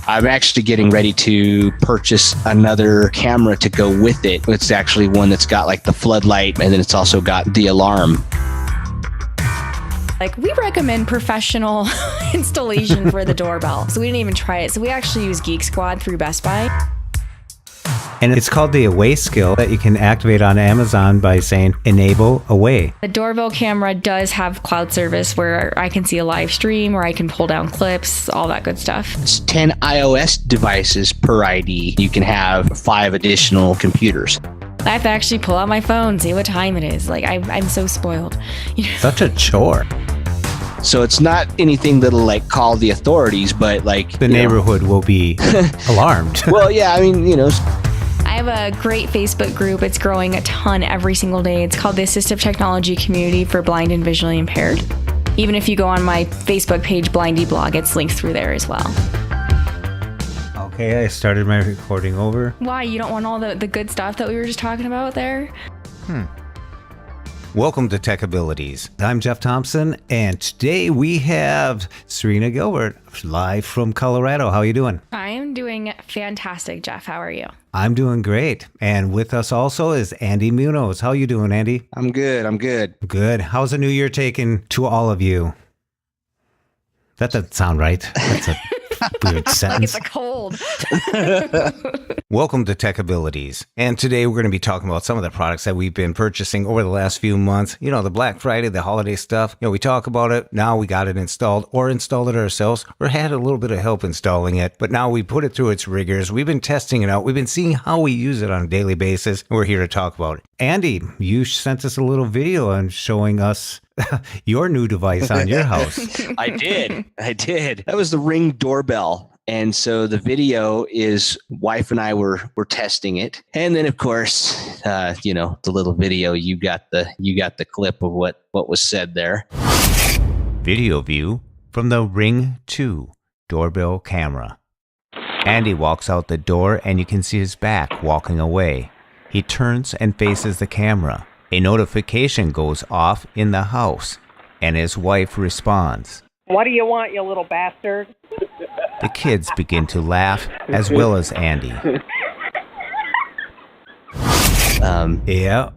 I'm actually getting ready to purchase another camera to go with it. It's actually one that's got like the floodlight, and then it's also got the alarm. Like, we recommend professional installation for the doorbell. So we didn't even try it. So we actually use Geek Squad through Best Buy. And it's called the Away skill that you can activate on Amazon by saying enable Away. The doorbell camera does have cloud service where I can see a live stream, where I can pull down clips, all that good stuff. It's 10 iOS devices per ID. You can have 5 additional computers. I have to actually pull out my phone, see what time it is. Like, I'm so spoiled. Such a chore. So it's not anything that'll like call the authorities, but like the neighborhood will be alarmed. Well, yeah, I mean, I have a great Facebook group. It's growing a ton every single day. It's called the Assistive Technology Community for Blind and Visually Impaired. Even if you go on my Facebook page, Blindy Blog, it's linked through there as well. Okay, I started my recording over. Why? You don't want all the good stuff that we were just talking about there? Welcome to Tech Abilities. I'm Jeff Thompson, and today we have Serina Gilbert live from Colorado. How are you doing? I am doing fantastic, Jeff. How are you? I'm doing great. And with us also is Andy Munoz. How are you doing, Andy? I'm good. Good. How's the new year taken to all of you? That doesn't sound right. That's a weird sentence. Like it's a cold. Welcome to Tech Abilities. And today we're going to be talking about some of the products that we've been purchasing over the last few months. You know, the Black Friday, the holiday stuff. You know, we talk about it. Now we got it installed or installed it ourselves or had a little bit of help installing it. But now we put it through its rigors. We've been testing it out. We've been seeing how we use it on a daily basis. And we're here to talk about it. Andy, you sent us a little video on showing us your new device on your house. I did. That was the Ring Doorbell. And so the video is wife and I were testing it. And then of course, the little video, you got the clip of what was said there. Video view from the Ring 2 doorbell camera. Andy walks out the door and you can see his back walking away. He turns and faces the camera. A notification goes off in the house, and his wife responds, "What do you want, you little bastard?" The kids begin to laugh, as well as Andy. Yeah.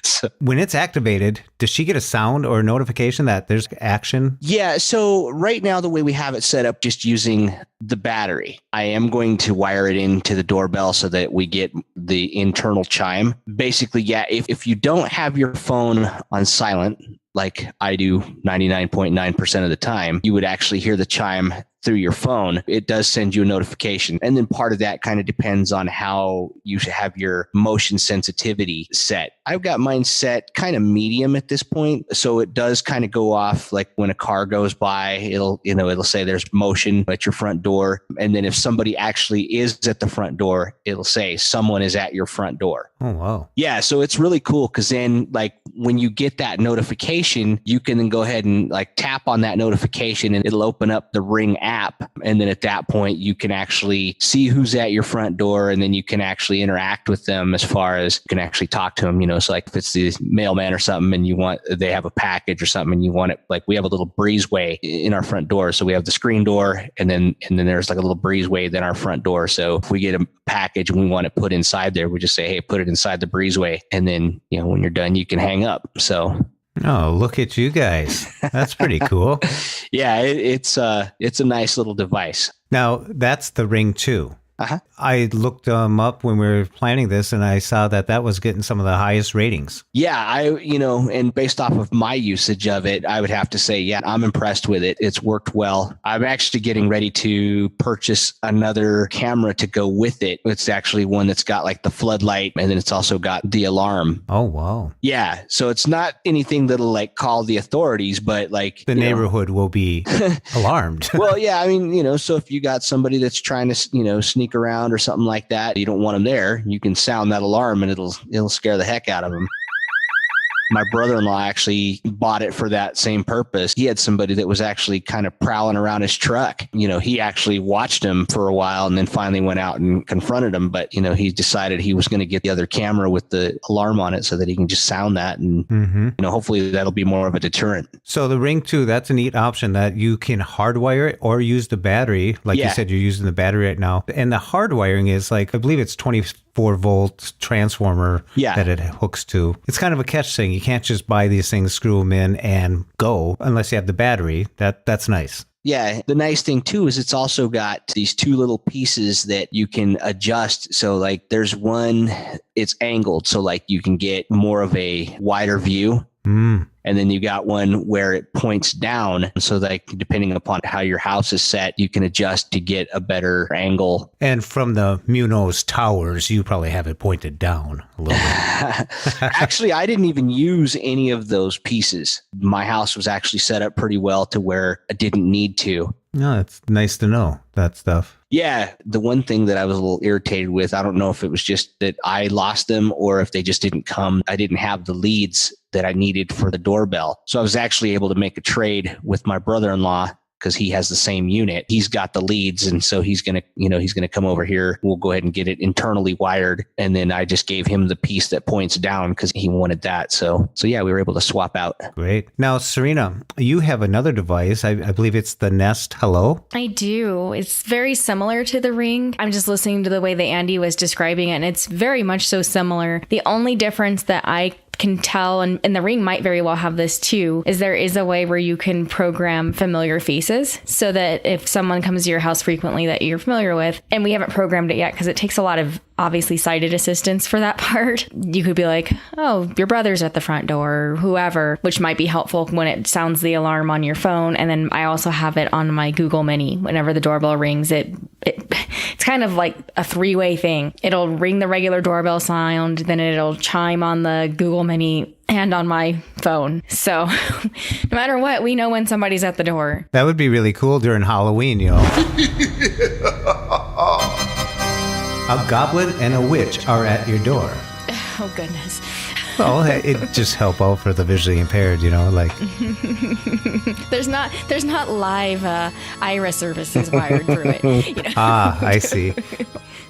So, when it's activated, does she get a sound or a notification that there's action? yeah. So right now, the way we have it set up, just using the battery, I am going to wire it into the doorbell so that we get the internal chime. Basically, yeah, if you don't have your phone on silent, like I do 99.9% of the time, you would actually hear the chime through your phone. It does send you a notification. And then part of that kind of depends on how you have your motion sensitivity set. I've got mine set kind of medium at this point. So it does kind of go off like when a car goes by, it'll say there's motion at your front door. And then if somebody actually is at the front door, it'll say someone is at your front door. Oh, wow. Yeah. So it's really cool because then like when you get that notification, you can then go ahead and like tap on that notification and it'll open up the Ring app. And then at that point, you can actually see who's at your front door, and then you can actually interact with them as far as you can actually talk to them. So like if it's the mailman or something and they have a package or something and you want it, like we have a little breezeway in our front door. So we have the screen door and then there's like a little breezeway then our front door. So if we get a package and we want it put inside there, we just say, hey, put it inside the breezeway. And then, when you're done, you can hang up. So oh, look at you guys. That's pretty cool. Yeah, it's a nice little device. Now, that's the Ring 2. Uh-huh. I looked them up when we were planning this, and I saw that was getting some of the highest ratings. Yeah, and based off of my usage of it, I would have to say, yeah, I'm impressed with it. It's worked well. I'm actually getting ready to purchase another camera to go with it. It's actually one that's got like the floodlight, and then it's also got the alarm. Oh, wow. Yeah, so it's not anything that'll like call the authorities, but like the neighborhood will be alarmed. Well, yeah, I mean, so if you got somebody that's trying to, sneak around or something like that, you don't want them there, you can sound that alarm and it'll scare the heck out of them. My brother-in-law actually bought it for that same purpose. He had somebody that was actually kind of prowling around his truck. He actually watched him for a while and then finally went out and confronted him. But, he decided he was going to get the other camera with the alarm on it so that he can just sound that. And, hopefully that'll be more of a deterrent. So the Ring 2, that's a neat option that you can hardwire it or use the battery. Like you said, you're using the battery right now. And the hardwiring is I believe it's 24-volt transformer that it hooks to. It's kind of a catch thing. You can't just buy these things, screw them in and go unless you have the battery. That's nice. Yeah. The nice thing too is it's also got these two little pieces that you can adjust. So there's one, it's angled. So you can get more of a wider view. And then you got one where it points down. So depending upon how your house is set, you can adjust to get a better angle. And from the Munoz towers, you probably have it pointed down a little bit. Actually, I didn't even use any of those pieces. My house was actually set up pretty well to where I didn't need to. No, it's nice to know that stuff. Yeah. The one thing that I was a little irritated with, I don't know if it was just that I lost them or if they just didn't come. I didn't have the leads that I needed for the doorbell. So I was actually able to make a trade with my brother-in-law because he has the same unit. He's got the leads. And so he's going to come over here. We'll go ahead and get it internally wired. And then I just gave him the piece that points down because he wanted that. So yeah, we were able to swap out. Great. Now, Serina, you have another device. I believe it's the Nest Hello. I do. It's very similar to the Ring. I'm just listening to the way that Andy was describing it, and it's very much so similar. The only difference that I can tell, and the Ring might very well have this too, is there is a way where you can program familiar faces so that if someone comes to your house frequently that you're familiar with, and we haven't programmed it yet because it takes a lot of obviously sighted assistance for that part. You could be like, oh, your brother's at the front door or whoever, which might be helpful when it sounds the alarm on your phone. And then I also have it on my Google Mini. Whenever the doorbell rings, it's kind of like a three-way thing. It'll ring the regular doorbell sound, then it'll chime on the Google Mini and on my phone. So no matter what, we know when somebody's at the door. That would be really cool during Halloween, A goblin and a witch are at your door. Oh, goodness. Well, it just help out for the visually impaired, There's not live IRA services wired through it. I see.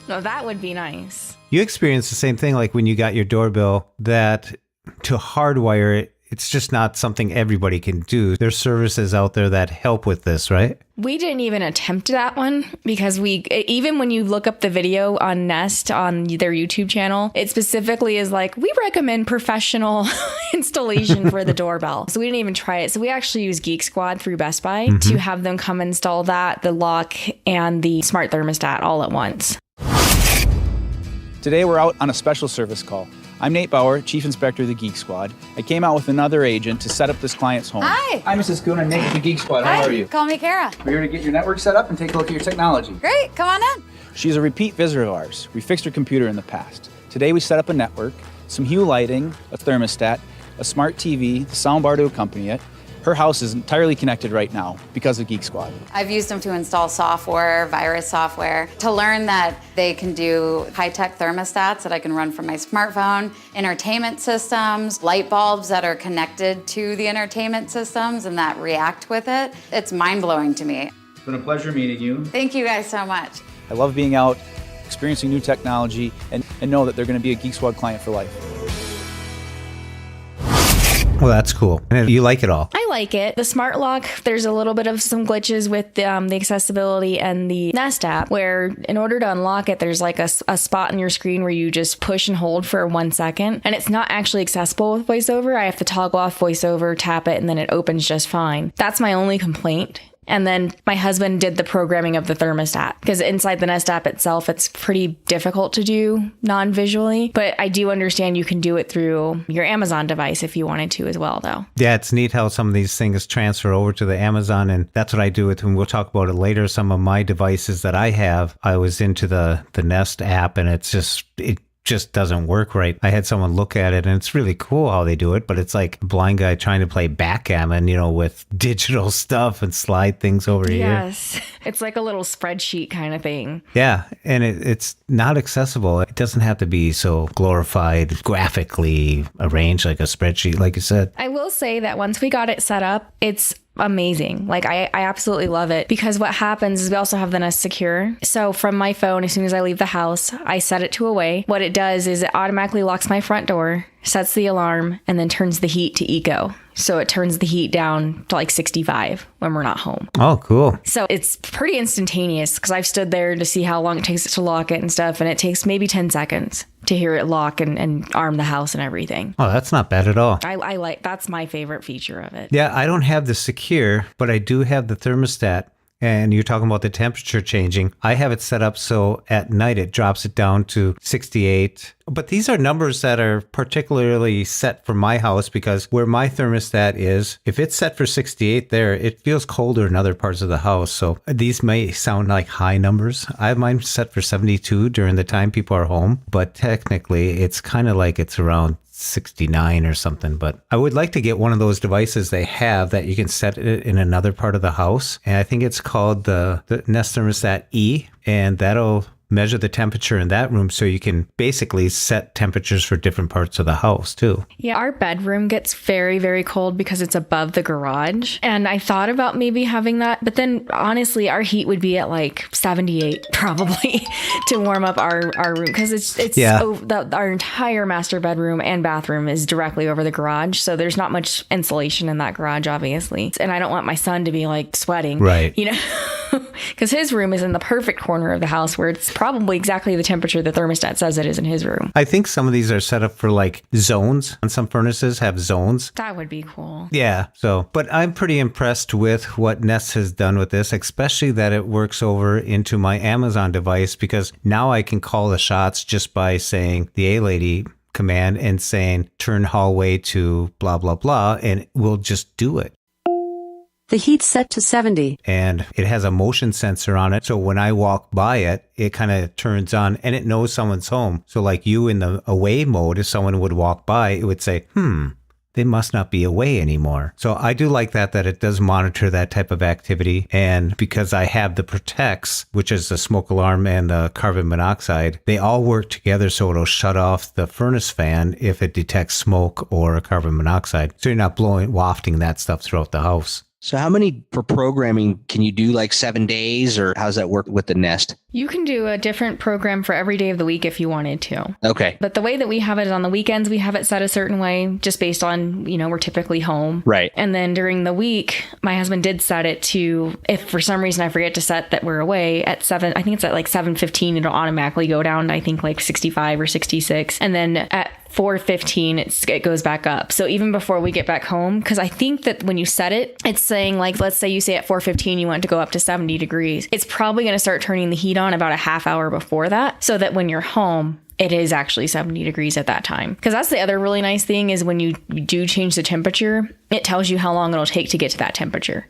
No, that would be nice. You experienced the same thing like when you got your doorbell, that to hardwire it, it's just not something everybody can do. There's services out there that help with this, right? We didn't even attempt that one because even when you look up the video on Nest on their YouTube channel, it specifically is like, we recommend professional installation for the doorbell. So we didn't even try it. So we actually use Geek Squad through Best Buy to have them come install that, the lock, and the smart thermostat all at once. Today we're out on a special service call. I'm Nate Bauer, Chief Inspector of the Geek Squad. I came out with another agent to set up this client's home. Hi. I'm Mrs. Kuhn. I'm Nate with the Geek Squad. How are you? Call me Kara. We're here to get your network set up and take a look at your technology. Great. Come on in. She's a repeat visitor of ours. We fixed her computer in the past. Today we set up a network, some Hue lighting, a thermostat, a smart TV, the soundbar to accompany it. Her house is entirely connected right now because of Geek Squad. I've used them to install software, virus software, to learn that they can do high-tech thermostats that I can run from my smartphone, entertainment systems, light bulbs that are connected to the entertainment systems and that react with it. It's mind-blowing to me. It's been a pleasure meeting you. Thank you guys so much. I love being out, experiencing new technology, and know that they're going to be a Geek Squad client for life. Well, that's cool. And you like it all. I like it. The smart lock, there's a little bit of some glitches with the accessibility and the Nest app, where in order to unlock it, there's like a spot on your screen where you just push and hold for 1 second. And it's not actually accessible with VoiceOver. I have to toggle off VoiceOver, tap it, and then it opens just fine. That's my only complaint. And then my husband did the programming of the thermostat because inside the Nest app itself, it's pretty difficult to do non-visually. But I do understand you can do it through your Amazon device if you wanted to as well, though. Yeah, it's neat how some of these things transfer over to the Amazon. And that's what I do with, and we'll talk about it later. Some of my devices that I have, I was into the Nest app, and it's just, just doesn't work right. I had someone look at it and it's really cool how they do it, but it's like a blind guy trying to play backgammon, with digital stuff and slide things over here. Yes. It's like a little spreadsheet kind of thing. Yeah. And it's not accessible. It doesn't have to be so glorified, graphically arranged like a spreadsheet, like you said. I will say that once we got it set up, it's amazing. Like I absolutely love it, because what happens is we also have the Nest Secure. So from my phone, as soon as I leave the house, I set it to away. What it does is it automatically locks my front door, sets the alarm, and then turns the heat to eco. So it turns the heat down to like 65 when we're not home. Oh, cool. So it's pretty instantaneous, because I've stood there to see how long it takes to lock it and stuff. And it takes maybe 10 seconds to hear it lock and arm the house and everything. Oh, that's not bad at all. I like, that's my favorite feature of it. Yeah, I don't have the secure, but I do have the thermostat. And you're talking about the temperature changing. I have it set up so at night it drops it down to 68. But these are numbers that are particularly set for my house, because where my thermostat is, if it's set for 68 there, it feels colder in other parts of the house. So these may sound like high numbers. I have mine set for 72 during the time people are home, but technically it's kind of like it's around 69 or something. But I would like to get one of those devices they have that you can set it in another part of the house. And I think it's called the Nest Thermostat E, and that'll measure the temperature in that room, so you can basically set temperatures for different parts of the house too. Yeah, our bedroom gets very, very cold because it's above the garage. And I thought about maybe having that, but then honestly, our heat would be at like 78 probably to warm up our room, because our entire master bedroom and bathroom is directly over the garage. So there's not much insulation in that garage, obviously. And I don't want my son to be like sweating, right? Because his room is in the perfect corner of the house where it's probably exactly the temperature the thermostat says it is in his room. I think some of these are set up for like zones, and some furnaces have zones. That would be cool. Yeah. So, but I'm pretty impressed with what Nest has done with this, especially that it works over into my Amazon device, because now I can call the shots just by saying the A-Lady command and saying turn hallway to blah, blah, blah, and we'll just do it. The heat's set to 70. And it has a motion sensor on it. So when I walk by it, it kind of turns on and it knows someone's home. So like you in the away mode, if someone would walk by, it would say, they must not be away anymore. So I do like that it does monitor that type of activity. And because I have the Protects, which is the smoke alarm and the carbon monoxide, they all work together, so it'll shut off the furnace fan if it detects smoke or carbon monoxide. So you're not wafting that stuff throughout the house. So how many for programming can you do, like 7 days, or how's that work with the Nest? You can do a different program for every day of the week if you wanted to. Okay. But the way that we have it is on the weekends, we have it set a certain way just based on, we're typically home. Right. And then during the week, my husband did set it to, if for some reason I forget to set that we're away at 7, I think it's at like 7:15, it'll automatically go down to, I think, like 65 or 66. And then at 4:15, it goes back up. So even before we get back home, because I think that when you set it, it's saying, like, let's say you say at 4:15 you want it to go up to 70 degrees. It's probably going to start turning the heat on about a half hour before that, so that when you're home, it is actually 70 degrees at that time. Because that's the other really nice thing, is when you do change the temperature, it tells you how long it'll take to get to that temperature.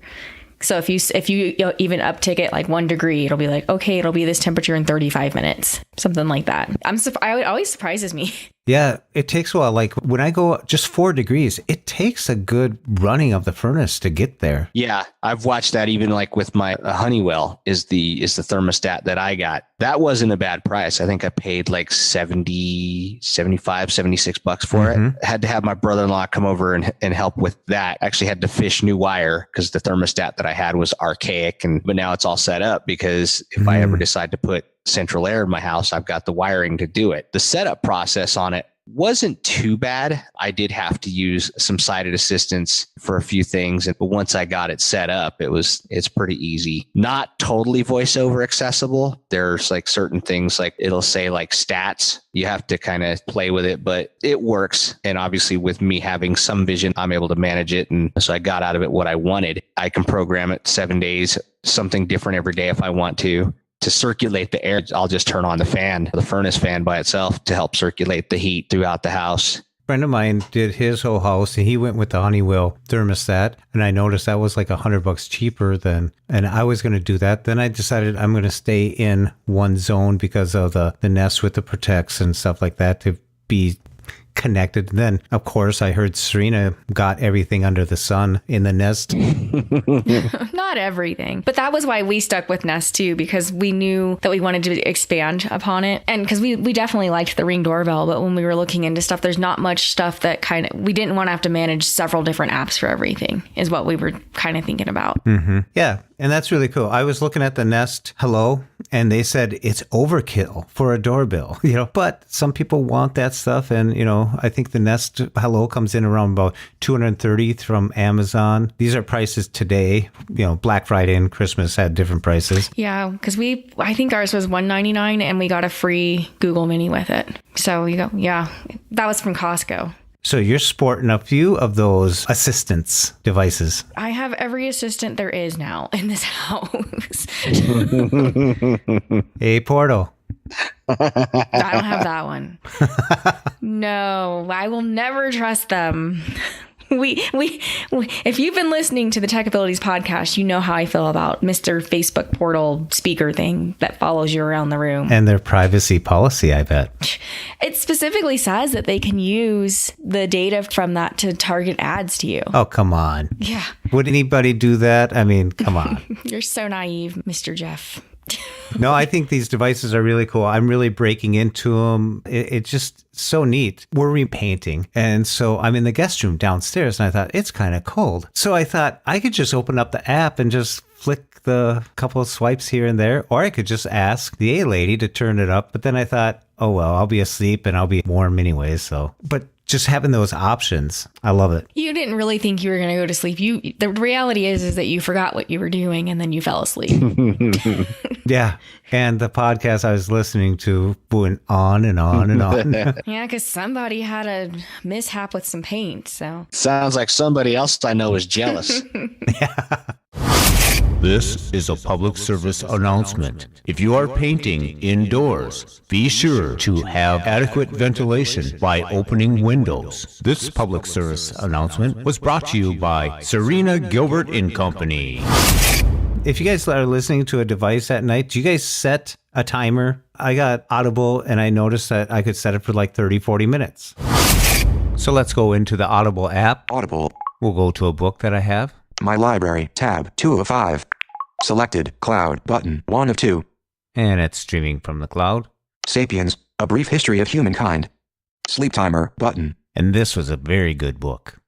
So if you even uptick it like 1 degree, it'll be like, okay, it'll be this temperature in 35 minutes, something like that. It always surprises me. Yeah, it takes a while. Like when I go just 4 degrees, it takes a good running of the furnace to get there. Yeah, I've watched that even like with my Honeywell is the thermostat that I got. That wasn't a bad price. I think I paid like 70, 75, 76 bucks for it. I had to have my brother-in-law come over and help with that. Actually had to fish new wire because the thermostat that I had was archaic, but now it's all set up, because if I ever decide to put central air in my house, I've got the wiring to do it. The setup process on it wasn't too bad. I did have to use some sighted assistance for a few things, but once I got it set up, it's pretty easy. Not totally voiceover accessible. There's like certain things, like it'll say like stats. You have to kind of play with it, but it works. And obviously with me having some vision, I'm able to manage it. And so I got out of it what I wanted. I can program it 7 days, something different every day if I want to. To circulate the air, I'll just turn on the furnace fan by itself to help circulate the heat throughout the house. friend of mine did his whole house and he went with the Honeywell thermostat. And I noticed that was like $100 cheaper and I was going to do that. Then I decided I'm going to stay in one zone because of the Nest with the protects and stuff like that to be connected. Then, of course, I heard Serina got everything under the sun in the Nest. Not everything. But that was why we stuck with Nest too, because we knew that we wanted to expand upon it. And because we definitely liked the Ring Doorbell, but when we were looking into stuff, there's not much stuff that we didn't want to have to manage several different apps for everything, is what we were kind of thinking about. Mm-hmm. Yeah. And that's really cool. I was looking at the Nest Hello, and they said it's overkill for a doorbell, but some people want that stuff. And, I think the Nest Hello comes in around about $230 from Amazon. These are prices today. Black Friday and Christmas had different prices. Yeah, because I think ours was $199 and we got a free Google Mini with it. So that was from Costco. So you're sporting a few of those assistance devices. I have every assistant there is now in this house. Hey, Portal. I don't have that one. No, I will never trust them. If you've been listening to the Tech Abilities podcast, you know how I feel about Mr. Facebook portal speaker thing that follows you around the room. And their privacy policy, I bet. It specifically says that they can use the data from that to target ads to you. Oh, come on. Yeah. Would anybody do that? I mean, come on. You're so naive, Mr. Jeff. No, I think these devices are really cool. I'm really breaking into them. It's just so neat. We're repainting. And so I'm in the guest room downstairs and I thought it's kind of cold. So I thought I could just open up the app and just flick the couple of swipes here and there, or I could just ask the A-lady to turn it up. But then I thought, oh, well, I'll be asleep and I'll be warm anyways. But just having those options, I love it. You didn't really think you were going to go to sleep. The reality is that you forgot what you were doing and then you fell asleep. Yeah. And the podcast I was listening to went on and on and on. Yeah, because somebody had a mishap with some paint. So Sounds like somebody else I know is jealous. This is a public service announcement. If you are painting indoors, be sure to have adequate ventilation by opening windows. This public service announcement was brought to you by Serina Gilbert and Company. If you guys are listening to a device at night, do you guys set a timer? I got Audible and I noticed that I could set it for like 30, 40 minutes. So let's go into the Audible app. Audible. We'll go to a book that I have. My library, tab 2 of 5. Selected, cloud, button 1 of 2. And it's streaming from the cloud. Sapiens, A Brief History of Humankind. Sleep timer, button. And this was a very good book.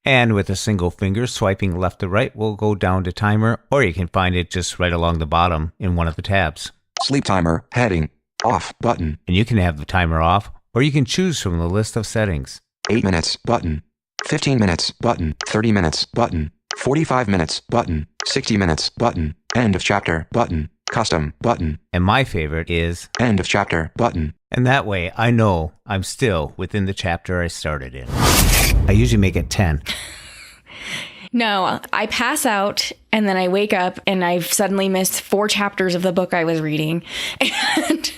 And with a single finger swiping left to right, we'll go down to timer, or you can find it just right along the bottom in one of the tabs. Sleep timer, heading, off, button. And you can have the timer off, or you can choose from the list of settings. 8 minutes, button. 15 minutes, button. 30 minutes, button. 45 minutes, button. 60 minutes, button. End of chapter, button. Custom, button. And my favorite is End of chapter, button. And that way I know I'm still within the chapter I started in. I usually make it 10. no, I pass out and then I wake up and I've suddenly missed 4 chapters of the book I was reading. And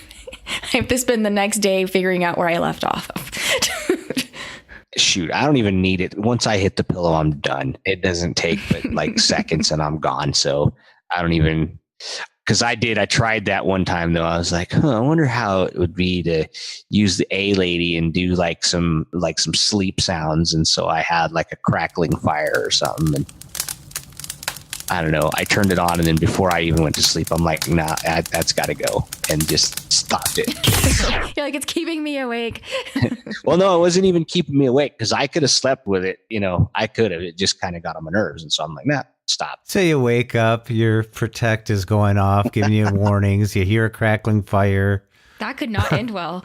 I have to spend the next day figuring out where I left off of. Shoot, I don't even need it. Once I hit the pillow, I'm done. It doesn't take but like seconds and I'm gone. So I don't even, because I tried that one time though. I was like, I wonder how it would be to use the A-lady and do like some sleep sounds. And so I had like a crackling fire or something. And I don't know. I turned it on and then before I even went to sleep, I'm like, nah, that's got to go, and just stopped it. You're like, it's keeping me awake. Well, no, it wasn't even keeping me awake because I could have slept with it. I could have. It just kind of got on my nerves. And so I'm like, nah, stop. So you wake up, your protect is going off, giving you warnings. You hear a crackling fire. That could not end well.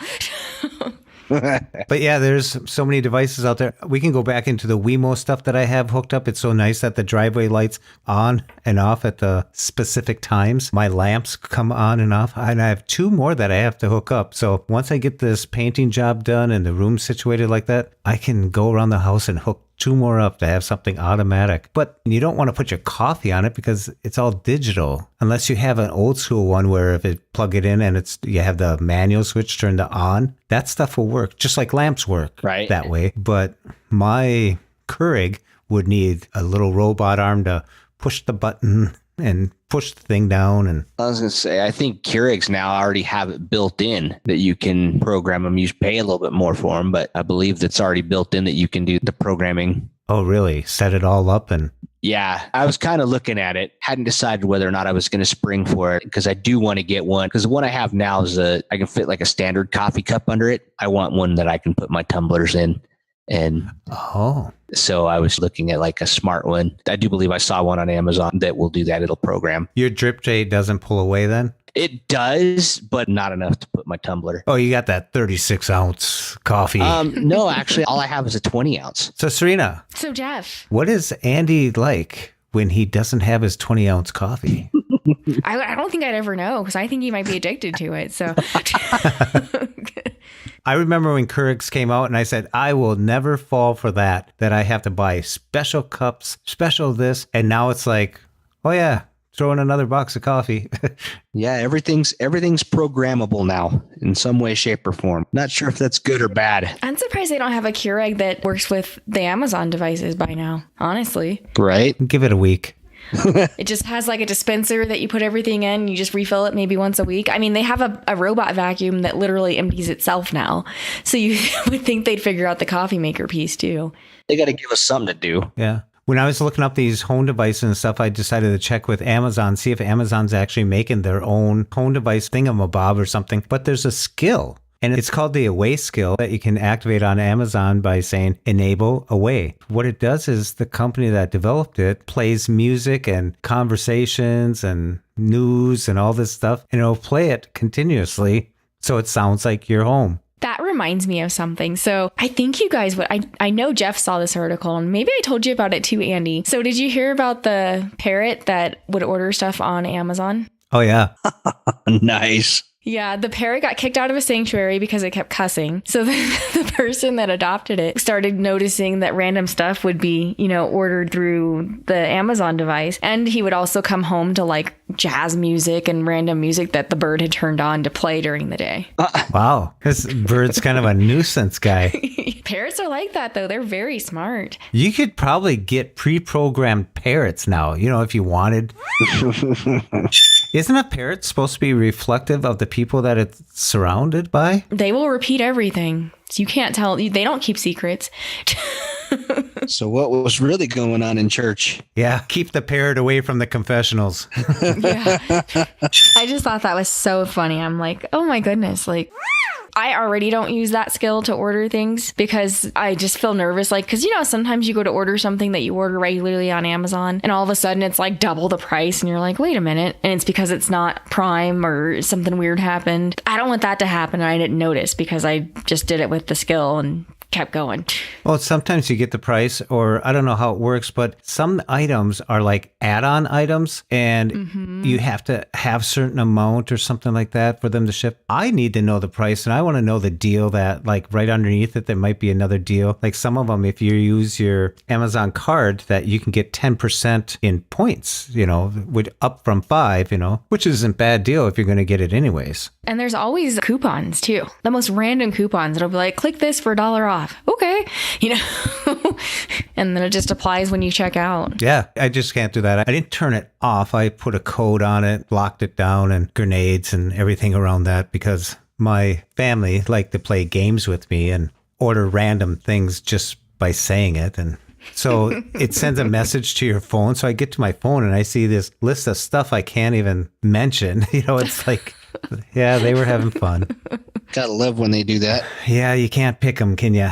But yeah, there's so many devices out there. We can go back into the Wemo stuff that I have hooked up. It's so nice that the driveway lights on and off at the specific times. My lamps come on and off. And I have 2 more that I have to hook up. So once I get this painting job done and the room situated like that, I can go around the house and hook two more up to have something automatic. But you don't want to put your coffee on it because it's all digital. Unless you have an old school one where if it plug it in and you have the manual switch turned to on, that stuff will work just like lamps work that way. But my Keurig would need a little robot arm to push the button and push the thing down. And I was going to say, I think Keurigs now already have it built in that you can program them. You pay a little bit more for them, but I believe that's already built in that you can do the programming. Oh, really? Set it all up and... Yeah, I was kind of looking at it. Hadn't decided whether or not I was going to spring for it because I do want to get one. Because the one I have now is I can fit like a standard coffee cup under it. I want one that I can put my tumblers in. And so I was looking at like a smart one. I do believe I saw one on Amazon that will do that. It'll program. Your drip tray doesn't pull away then? It does, but not enough to put my tumbler. Oh, you got that 36 ounce coffee. No, actually, all I have is a 20 ounce. So Serina. So Jeff. What is Andy like when he doesn't have his 20 ounce coffee? I don't think I'd ever know because I think he might be addicted to it. So I remember when Keurigs came out and I said, I will never fall for that I have to buy special cups, special this. And now it's like, oh yeah, throw in another box of coffee. Yeah, everything's programmable now in some way, shape, or form. Not sure if that's good or bad. I'm surprised they don't have a Keurig that works with the Amazon devices by now, honestly. Right? Give it a week. It just has like a dispenser that you put everything in. You just refill it maybe once a week. I mean, they have a robot vacuum that literally empties itself now. So you would think they'd figure out the coffee maker piece too. They got to give us something to do. Yeah. When I was looking up these home devices and stuff, I decided to check with Amazon, see if Amazon's actually making their own home device thingamabob or something. But there's a skill. And it's called the Away skill that you can activate on Amazon by saying enable Away. What it does is the company that developed it plays music and conversations and news and all this stuff, and it'll play it continuously so it sounds like you're home. That reminds me of something. So I think you guys would, I know Jeff saw this article and maybe I told you about it too, Andy. So did you hear about the parrot that would order stuff on Amazon? Oh, yeah. Nice. Yeah, the parrot got kicked out of a sanctuary because it kept cussing. So the person that adopted it started noticing that random stuff would be, ordered through the Amazon device. And he would also come home to like jazz music and random music that the bird had turned on to play during the day. Wow. This bird's kind of a nuisance guy. Parrots are like that, though. They're very smart. You could probably get pre-programmed parrots now, if you wanted. Isn't a parrot supposed to be reflective of the people that it's surrounded by? They will repeat everything. So you can't tell. They don't keep secrets. So what was really going on in church? Yeah, keep the parrot away from the confessionals. Yeah. I just thought that was so funny. I'm like, oh my goodness. Like, I already don't use that skill to order things because I just feel nervous. Like, because, sometimes you go to order something that you order regularly on Amazon and all of a sudden it's like double the price and you're like, wait a minute. And it's because it's not Prime or something weird happened. I don't want that to happen. And I didn't notice because I just did it with the skill and kept going. Well, sometimes you get the price, or I don't know how it works, but some items are like add-on items and you have to have certain amount or something like that for them to ship. I need to know the price and I want to know the deal that like right underneath it, there might be another deal. Like some of them, if you use your Amazon card, that you can get 10% in points, would up from 5, which isn't a bad deal if you're going to get it anyways. And there's always coupons too. The most random coupons. It'll be like, click this for $1 off. Okay. And then it just applies when you check out. Yeah, I just can't do that. I didn't turn it off. I put a code on it, locked it down, and grenades and everything around that because my family like to play games with me and order random things just by saying it. And so it sends a message to your phone. So I get to my phone and I see this list of stuff I can't even mention. It's like, yeah, they were having fun. Gotta love when they do that. Yeah, you can't pick them, can you?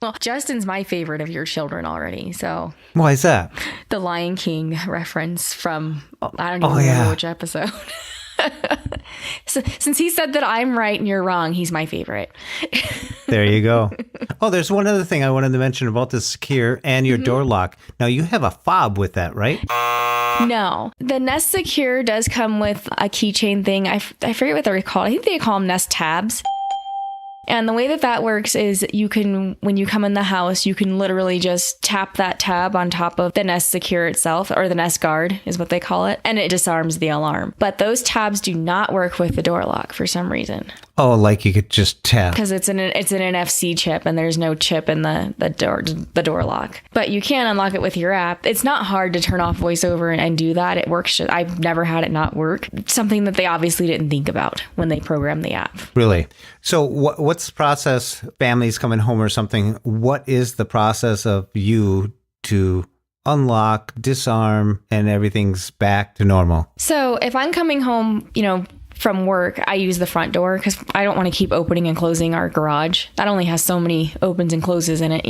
Well, Justin's my favorite of your children already, so. Why is that? The Lion King reference from, I don't even remember which episode. So, since he said that I'm right and you're wrong, he's my favorite. There you go. Oh, there's one other thing I wanted to mention about the Secure and your door lock. Now, you have a fob with that, right? No. The Nest Secure does come with a keychain thing. I forget what they're called. I think they call them Nest tabs. And the way that works is you can, when you come in the house, you can literally just tap that tab on top of the Nest Secure itself, or the Nest Guard is what they call it, and it disarms the alarm. But those tabs do not work with the door lock for some reason. Oh, like you could just tap. Because it's an NFC chip, and there's no chip in the door lock. But you can unlock it with your app. It's not hard to turn off VoiceOver and do that. It works. I've never had it not work. Something that they obviously didn't think about when they programmed the app. Really? So what's the process? Families coming home or something. What is the process of you to unlock, disarm, and everything's back to normal? So if I'm coming home, from work, I use the front door because I don't want to keep opening and closing our garage. That only has so many opens and closes in it,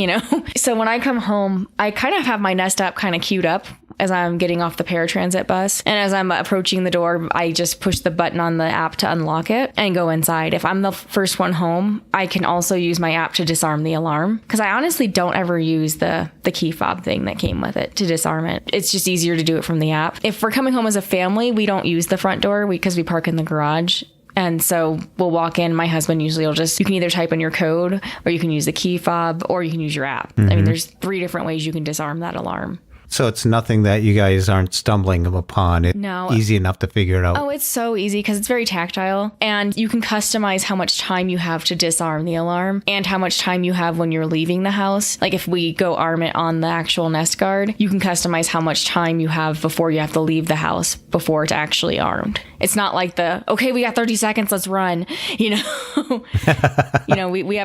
So when I come home, I kind of have my Nest app kind of queued up as I'm getting off the paratransit bus. And as I'm approaching the door, I just push the button on the app to unlock it and go inside. If I'm the first one home, I can also use my app to disarm the alarm, because I honestly don't ever use the key fob thing that came with it to disarm it. It's just easier to do it from the app. If we're coming home as a family, we don't use the front door because we park in the garage. And so we'll walk in. My husband usually you can either type in your code, or you can use the key fob, or you can use your app. I mean, there's 3 different ways you can disarm that alarm. So it's nothing that you guys aren't stumbling upon. It's easy enough to figure it out. Oh, it's so easy because it's very tactile, and you can customize how much time you have to disarm the alarm and how much time you have when you're leaving the house. Like if we go arm it on the actual Nest Guard, you can customize how much time you have before you have to leave the house before it's actually armed. It's not like okay, we got 30 seconds, let's run. We have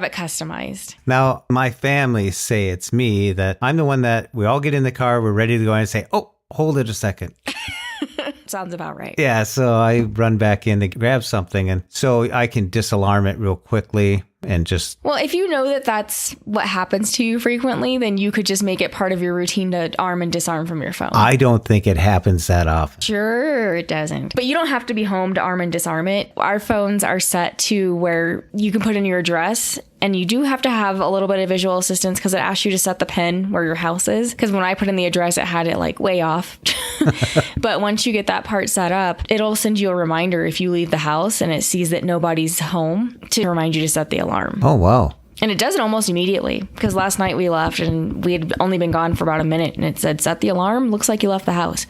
it customized. Now, my family say it's me, that I'm the one that we all get in the car, we're ready to go and say, oh, hold it a second. Sounds about right. Yeah, so I run back in to grab something, and so I can disalarm it real quickly and just... Well, if you know that that's what happens to you frequently, then you could just make it part of your routine to arm and disarm from your phone. I don't think it happens that often. Sure, it doesn't. But you don't have to be home to arm and disarm it. Our phones are set to where you can put in your address, and you do have to have a little bit of visual assistance because it asks you to set the pin where your house is. Because when I put in the address, it had it like way off. But once you get that part set up, it'll send you a reminder if you leave the house and it sees that nobody's home to remind you to set the alarm. Oh, wow. And it does it almost immediately, because last night we left and we had only been gone for about a minute, and it said, set the alarm. Looks like you left the house.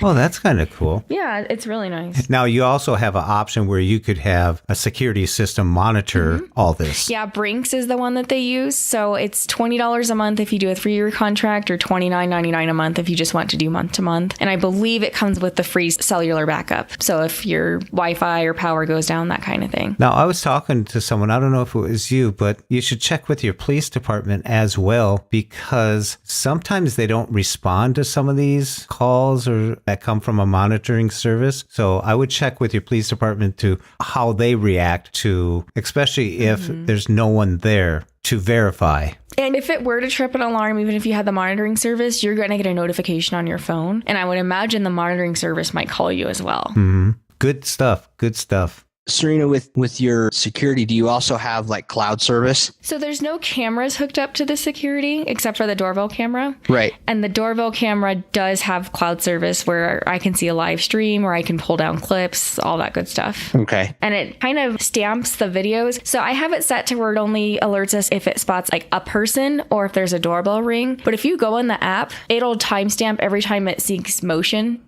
Well, that's kind of cool. Yeah, it's really nice. Now, you also have an option where you could have a security system monitor all this. Yeah, Brinks is the one that they use. So it's $20 a month if you do a 3-year contract, or $29.99 a month if you just want to do month to month. And I believe it comes with the free cellular backup. So if your Wi-Fi or power goes down, that kind of thing. Now, I was talking to someone, I don't know if it was you, but you should check with your police department as well, because sometimes they don't respond to some of these calls or that come from a monitoring service. So I would check with your police department to how they react to, especially if there's no one there to verify. And if it were to trip an alarm, even if you had the monitoring service, you're going to get a notification on your phone. And I would imagine the monitoring service might call you as well. Mm-hmm. Good stuff. Good stuff. Serena, with your security, do you also have like cloud service? So there's no cameras hooked up to the security except for the doorbell camera. Right. And the doorbell camera does have cloud service where I can see a live stream, or I can pull down clips, all that good stuff. Okay. And it kind of stamps the videos. So I have it set to where it only alerts us if it spots like a person or if there's a doorbell ring. But if you go in the app, it'll timestamp every time it sees motion,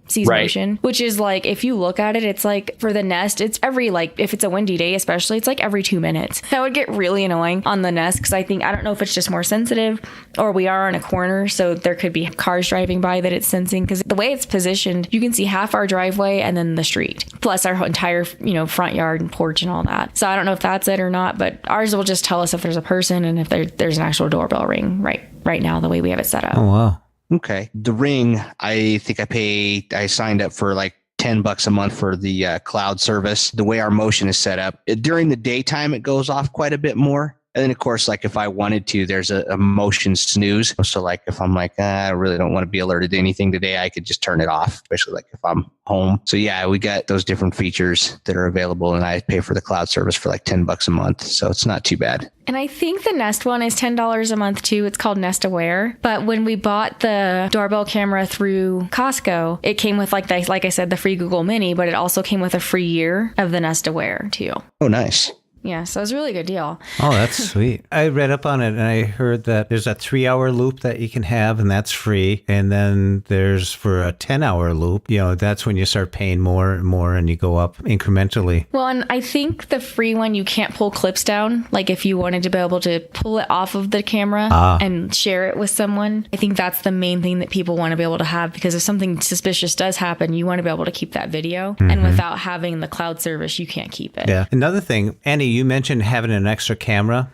which is like, if you look at it, it's like for the Nest, it's every if it's a windy day, especially, it's like every 2 minutes. That would get really annoying on the Nest, because I don't know if it's just more sensitive, or we are on a corner, so there could be cars driving by that it's sensing, because the way it's positioned, you can see half our driveway and then the street, plus our entire, front yard and porch and all that. So I don't know if that's it or not, but ours will just tell us if there's a person and if there's an actual doorbell ring right now, the way we have it set up. Oh, wow. Okay. The Ring, I think I signed up for like $10 a month for the cloud service. The way our motion is set up, during the daytime, it goes off quite a bit more. And then, of course, like if I wanted to, there's a motion snooze. So like if I'm like, I really don't want to be alerted to anything today, I could just turn it off, especially like if I'm home. So yeah, we got those different features that are available, and I pay for the cloud service for like $10 a month. So it's not too bad. And I think the Nest one is $10 a month too. It's called Nest Aware. But when we bought the doorbell camera through Costco, it came with like I said, the free Google Mini, but it also came with a free year of the Nest Aware too. Oh, nice. Yeah, so it was a really good deal. Oh, that's sweet. I read up on it and I heard that there's a 3-hour loop that you can have and that's free. And then there's for a 10-hour loop, that's when you start paying more and more and you go up incrementally. Well, and I think the free one, you can't pull clips down. Like if you wanted to be able to pull it off of the camera and share it with someone, I think that's the main thing that people want to be able to have, because if something suspicious does happen, you want to be able to keep that video. And without having the cloud service, you can't keep it. Yeah. Another thing, Andy, you mentioned having an extra camera.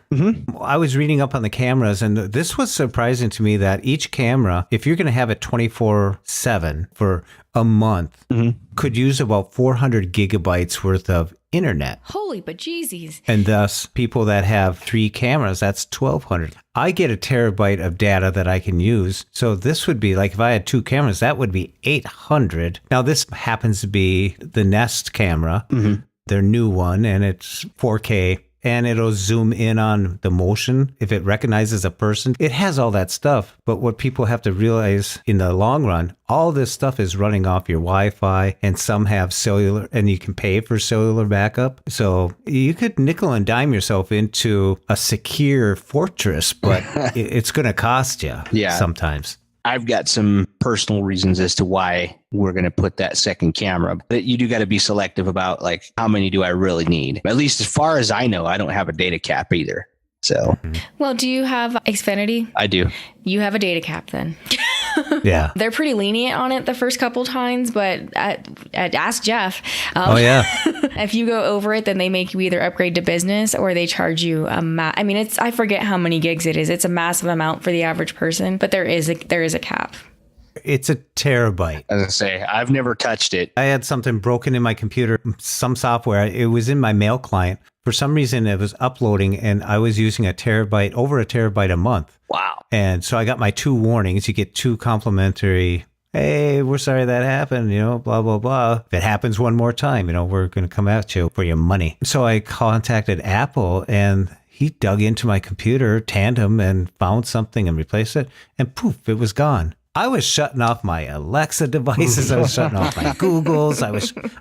I was reading up on the cameras, and this was surprising to me that each camera, if you're going to have it 24/7 for a month, could use about 400 gigabytes worth of internet. Holy bejesus. And thus, people that have 3 cameras, that's 1,200. I get a terabyte of data that I can use. So this would be like if I had 2 cameras, that would be 800. Now, this happens to be the Nest camera, their new one, and it's 4K. And it'll zoom in on the motion if it recognizes a person. It has all that stuff. But what people have to realize in the long run, all this stuff is running off your Wi-Fi, and some have cellular, and you can pay for cellular backup. So you could nickel and dime yourself into a secure fortress, but it's going to cost you sometimes. I've got some personal reasons as to why we're going to put that second camera. But you do got to be selective about like, how many do I really need? At least as far as I know, I don't have a data cap either. So, well, do you have Xfinity? I do. You have a data cap then. Yeah. They're pretty lenient on it the first couple times, but ask Jeff. If you go over it, then they make you either upgrade to business or they charge you I forget how many gigs it is. It's a massive amount for the average person, but there is a cap. It's a terabyte. As I say, I've never touched it. I had something broken in my computer, some software. It was in my mail client. For some reason, it was uploading, and I was using over a terabyte a month. Wow. And so I got my 2 warnings. You get 2 complimentary, hey, we're sorry that happened, blah, blah, blah. If it happens one more time, we're going to come at you for your money. So I contacted Apple, and he dug into my computer, Tandem, and found something and replaced it. And poof, it was gone. I was shutting off my Alexa devices. I was shutting off my Googles.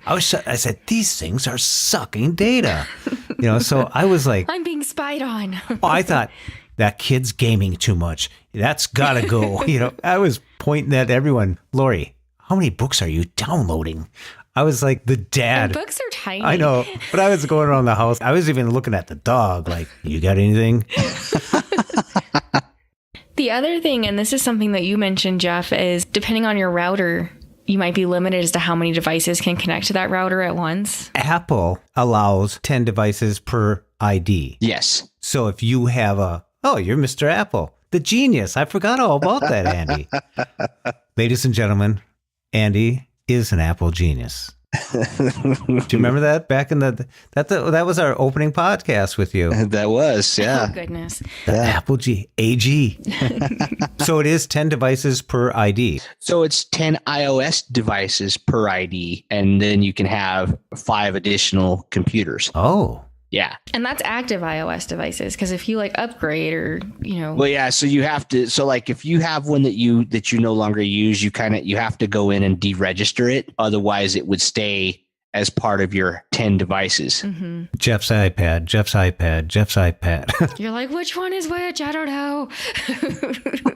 I said, these things are sucking data. So I was like, I'm being spied on. I thought that kid's gaming too much. That's got to go. I was pointing at everyone. Lori, how many books are you downloading? I was like the dad. And books are tiny. I know, but I was going around the house. I was even looking at the dog like, you got anything? The other thing, and this is something that you mentioned, Jeff, is depending on your router, you might be limited as to how many devices can connect to that router at once. Apple allows 10 devices per ID. Yes. So if you have you're Mr. Apple, the genius. I forgot all about that, Andy. Ladies and gentlemen, Andy is an Apple genius. Do you remember that back in that was our opening podcast with you? That was, yeah. Oh, goodness. The Apple AG. So it is 10 devices per ID. So it's 10 iOS devices per ID, and then you can have 5 additional computers. Oh. Yeah. And that's active iOS devices, because if you upgrade or, Well, yeah, so you have to, if you have one that you no longer use, you have to go in and deregister it. Otherwise it would stay as part of your 10 devices. Mm-hmm. Jeff's iPad. You're like, which one is which? I don't know.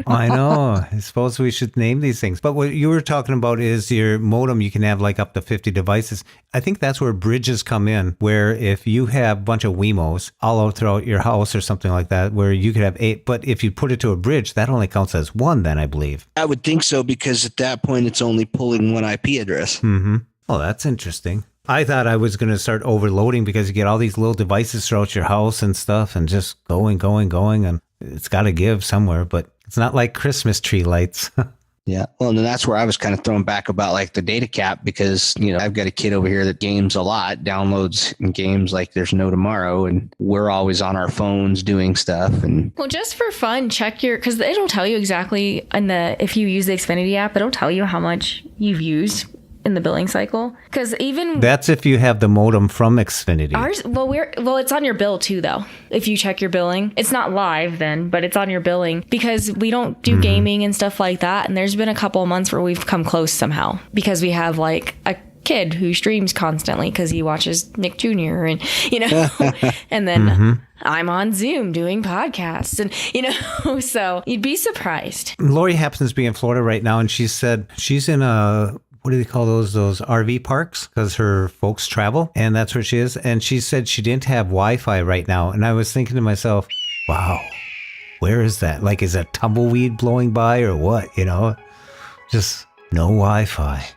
I know. I suppose we should name these things. But what you were talking about is your modem. You can have up to 50 devices. I think that's where bridges come in, where if you have a bunch of Wemos all out throughout your house or something like that, where you could have 8, but if you put it to a bridge, that only counts as 1 then, I believe. I would think so, because at that point it's only pulling 1 IP address. Mm-hmm. Oh, that's interesting. I thought I was going to start overloading because you get all these little devices throughout your house and stuff and just going. And it's got to give somewhere, but it's not like Christmas tree lights. Yeah. Well, and then that's where I was kind of thrown back about the data cap, because, I've got a kid over here that games a lot, downloads games like there's no tomorrow, and we're always on our phones doing stuff. And well, just for fun, check because it'll tell you exactly if you use the Xfinity app, it'll tell you how much you've used in the billing cycle, because that's if you have the modem from Xfinity. It's on your bill too, though. If you check your billing, it's not live then, but it's on your billing, because we don't do gaming and stuff like that. And there's been a couple of months where we've come close somehow, because we have a kid who streams constantly because he watches Nick Jr. and, and then I'm on Zoom doing podcasts and, so you'd be surprised. Lori happens to be in Florida right now, and she said she's in what do they call those RV parks? Because her folks travel, and that's where she is. And she said she didn't have Wi-Fi right now. And I was thinking to myself, wow, where is that? Like, is a tumbleweed blowing by or what? Just no Wi-Fi.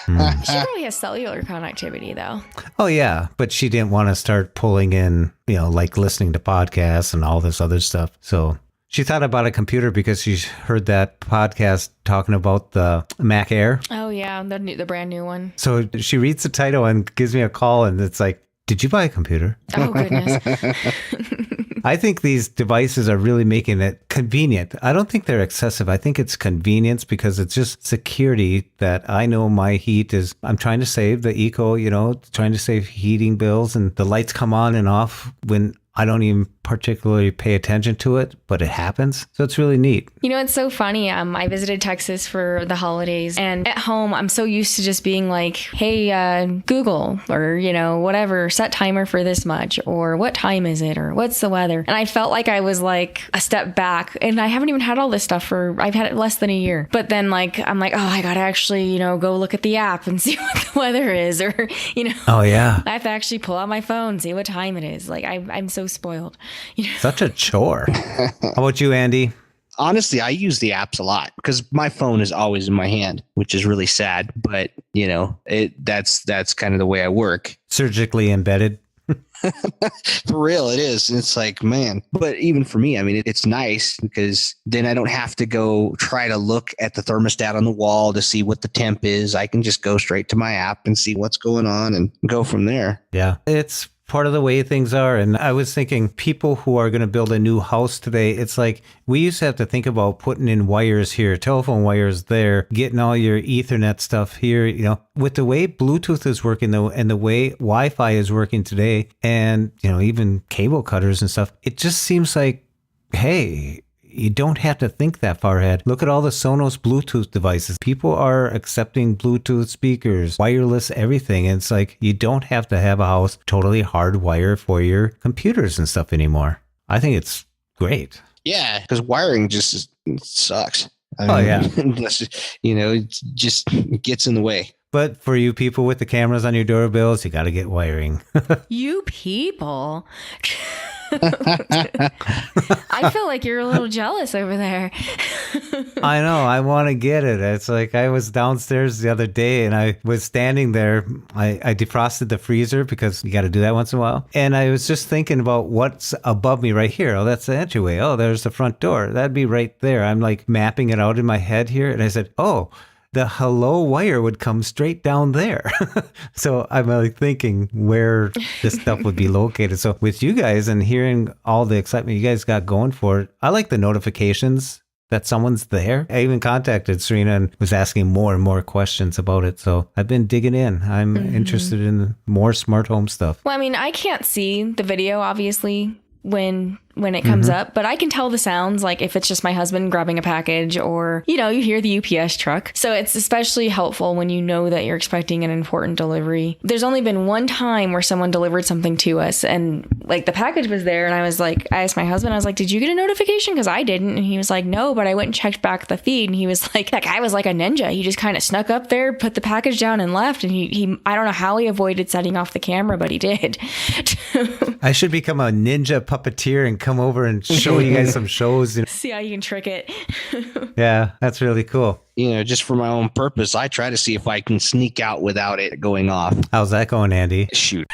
She probably has cellular connectivity, though. Oh, yeah. But she didn't want to start pulling in, like listening to podcasts and all this other stuff. So she thought about a computer because she heard that podcast talking about the Mac Air. Oh, yeah. The brand new one. So she reads the title and gives me a call, and it's like, did you buy a computer? Oh, goodness. I think these devices are really making it convenient. I don't think they're excessive. I think it's convenience because it's just security that I know my heat is, I'm trying to save the eco, trying to save heating bills, and the lights come on and off when I don't even particularly pay attention to it, but it happens. So it's really neat. It's so funny. I visited Texas for the holidays, and at home, I'm so used to just being like, hey, Google, or, whatever, set timer for this much, or what time is it, or what's the weather? And I felt like I was like a step back, and I haven't even had all this stuff I've had it less than a year. But then I'm like, oh, I got to actually, go look at the app and see what the weather is, or, Oh, yeah. I have to actually pull out my phone, see what time it is. Like, I'm so spoiled. Such a chore. How about you, Andy? Honestly, I use the apps a lot because my phone is always in my hand, which is really sad. But that's kind of the way I work. Surgically embedded. For real, it is. It's like, man. But even for me, I mean, it's nice because then I don't have to go try to look at the thermostat on the wall to see what the temp is. I can just go straight to my app and see what's going on and go from there. Yeah, it's part of the way things are. And I was thinking people who are going to build a new house today, it's like we used to have to think about putting in wires here, telephone wires there, getting all your Ethernet stuff here, with the way Bluetooth is working though, and the way Wi-Fi is working today, and, even cable cutters and stuff, it just seems like, hey, you don't have to think that far ahead. Look at all the Sonos Bluetooth devices. People are accepting Bluetooth speakers, wireless everything. And it's like you don't have to have a house totally hardwired for your computers and stuff anymore. I think it's great. Yeah, because wiring just sucks. It just gets in the way. But for you people with the cameras on your doorbells, you got to get wiring. You people. I feel like you're a little jealous over there. I know. I want to get it. It's like I was downstairs the other day and I was standing there. I defrosted the freezer because you got to do that once in a while. And I was just thinking about what's above me right here. Oh, that's the entryway. Oh, there's the front door. That'd be right there. I'm like mapping it out in my head here. And I said, oh, the hello wire would come straight down there. So I'm like thinking where this stuff would be located. So with you guys and hearing all the excitement you guys got going for it, I like the notifications that someone's there. I even contacted Serina and was asking more and more questions about it. So I've been digging in. I'm interested in more smart home stuff. Well, I mean, I can't see the video, obviously, when it comes up, but I can tell the sounds, like if it's just my husband grabbing a package or, you hear the UPS truck. So it's especially helpful when you know that you're expecting an important delivery. There's only been one time where someone delivered something to us and like the package was there and I asked my husband, I was like, did you get a notification? Because I didn't. And he was like, no, but I went and checked back the feed and he was like, that guy was like a ninja. He just kind of snuck up there, put the package down and left. And he I don't know how he avoided setting off the camera, but he did. I should become a ninja puppeteer and come over and show you guys some shows. See how you can trick it. Yeah, that's really cool. Just for my own purpose, I try to see if I can sneak out without it going off. How's that going, Andy? Shoot.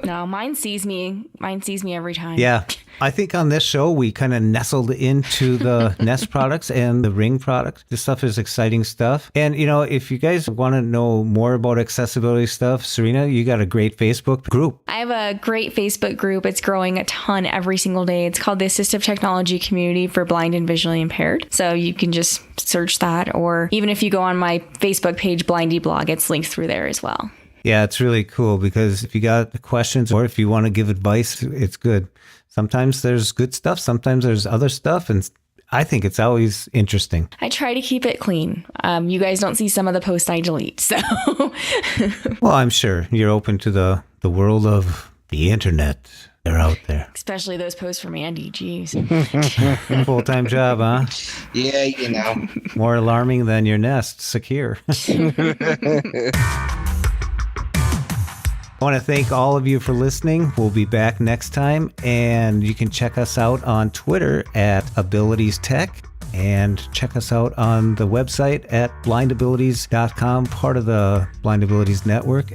No, mine sees me. Mine sees me every time. Yeah. I think on this show, we kind of nestled into the Nest products and the Ring products. This stuff is exciting stuff. And, if you guys want to know more about accessibility stuff, Serina, you got a great Facebook group. I have a great Facebook group. It's growing a ton every single day. It's called the Assistive Technology Community for Blind and Visually Impaired. So you can just search that, or even if you go on my Facebook page, Blindy Blog, it's linked through there as well. Yeah, it's really cool because if you got questions or if you want to give advice, it's good. Sometimes there's good stuff. Sometimes there's other stuff. And I think it's always interesting. I try to keep it clean. You guys don't see some of the posts I delete, so. Well, I'm sure you're open to the world of the internet. They're out there. Especially those posts from Andy, jeez. Full-time job, huh? Yeah, you know. More alarming than your Nest Secure. I want to thank all of you for listening. We'll be back next time, and you can check us out on Twitter at Abilities Tech, and check us out on the website at blindabilities.com, part of the Blind Abilities Network.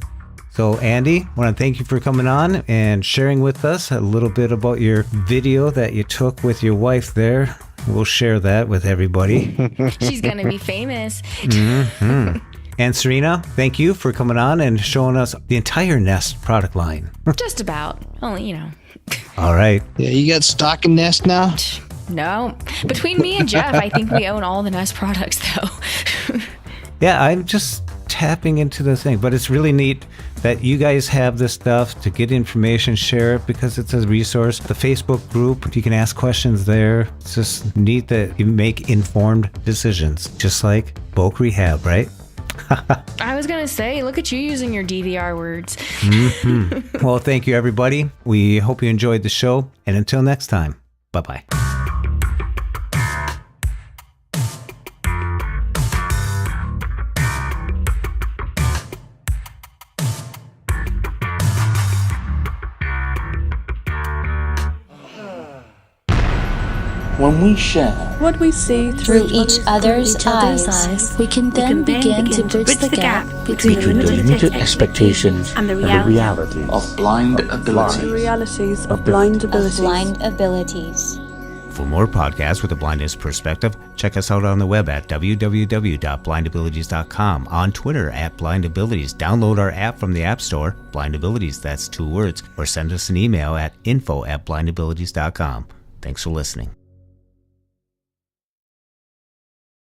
So, Andy, I want to thank you for coming on and sharing with us a little bit about your video that you took with your wife there. We'll share that with everybody. She's going to be famous. Mm-hmm. And Serina, thank you for coming on and showing us the entire Nest product line. Just about. Only, you know. All right. Yeah, you got stock in Nest now? No. Between me and Jeff, I think we own all the Nest products, though. Yeah, I'm just tapping into the thing, but it's really neat that you guys have this stuff to get information, share it, because it's a resource. The Facebook group, you can ask questions there. It's just neat that you make informed decisions, just like bulk rehab, right? I was going to say, look at you using your DVR words. Mm-hmm. Well, thank you, everybody. We hope you enjoyed the show. And until next time, bye-bye. When we share what we see through each other's eyes, we can then begin to bridge the gap between the limited expectations and the realities of blind abilities. The realities of blind abilities. For more podcasts with a blindness perspective, check us out on the web at www.blindabilities.com, on Twitter at blindabilities. Download our app from the App Store, Blindabilities, that's 2 words, or send us an email at info@blindabilities.com. Thanks for listening.